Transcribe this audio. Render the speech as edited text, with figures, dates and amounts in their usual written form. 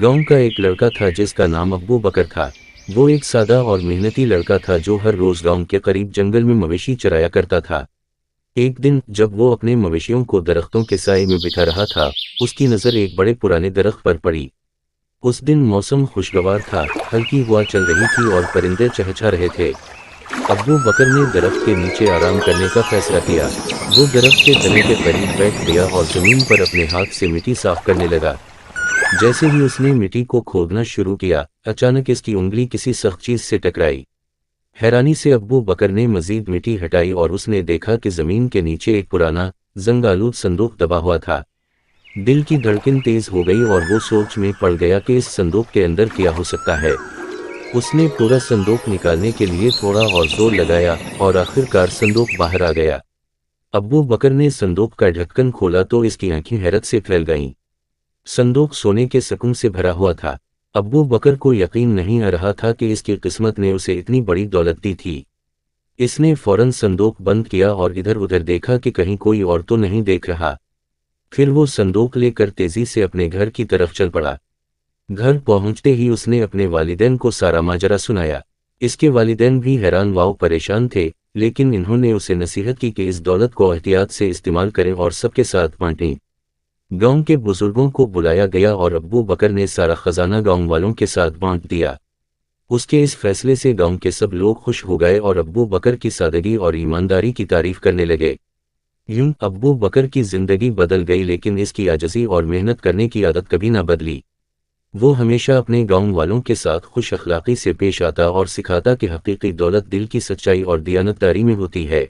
गांव का एक लड़का था जिसका नाम अब्बू बकर था। वो एक सादा और मेहनती लड़का था जो हर रोज गांव के करीब जंगल में मवेशी चराया करता था। एक दिन जब वो अपने मवेशियों को दरख्तों के साए में बिठा रहा था, उसकी नज़र एक बड़े पुराने दरख्त पर पड़ी। उस दिन मौसम खुशगवार था, हल्की हवा चल रही थी और परिंदे चहचहा रहे थे। अब्बू बकर ने दरख्त के नीचे आराम करने का फैसला किया। वो दरख्त के तने के करीब बैठ गया और जमीन पर अपने हाथ से मिट्टी साफ करने लगा। जैसे ही उसने मिट्टी को खोदना शुरू किया, अचानक इसकी उंगली किसी सख्त चीज से टकराई। हैरानी से अब्बू बकर ने मजीद मिट्टी हटाई और उसने देखा कि जमीन के नीचे एक पुराना, जंग-आलूद संदूक दबा हुआ था। दिल की धड़कन तेज हो गई और वो सोच में पड़ गया कि इस संदूक के अंदर क्या हो सकता है। उसने पूरा संदूक निकालने के लिए थोड़ा और जोर लगाया और आखिरकार संदूक बाहर आ गया। अब्बू बकर ने संदूक का ढक्कन खोला तो इसकी आंखें हैरत से फैल गईं। संदूक सोने के सकून से भरा हुआ था। अब्बू बकर को यकीन नहीं आ रहा था कि इसकी किस्मत ने उसे इतनी बड़ी दौलत दी थी। इसने फौरन संदूक बंद किया और इधर उधर देखा कि कहीं कोई और तो नहीं देख रहा। फिर वो संदूक लेकर तेजी से अपने घर की तरफ चल पड़ा। घर पहुंचते ही उसने अपने वालिदैन को सारा माजरा सुनाया। इसके वालिदैन भी हैरान व परेशान थे, लेकिन इन्होंने उसे नसीहत की कि इस दौलत को एहतियात से इस्तेमाल करें और सबके साथ बांटें। गांव के बुजुर्गों को बुलाया गया और अब्बू बकर ने सारा खजाना गांव वालों के साथ बांट दिया। उसके इस फैसले से गांव के सब लोग खुश हो गए और अब्बू बकर की सादगी और ईमानदारी की तारीफ करने लगे। यूं अब्बू बकर की जिंदगी बदल गई, लेकिन इसकी आजिज़ी और मेहनत करने की आदत कभी ना बदली। वो हमेशा अपने गांव वालों के साथ खुश अखलाकी से पेश आता और सिखाता कि हकीकी दौलत दिल की सच्चाई और दियानतदारी में होती है।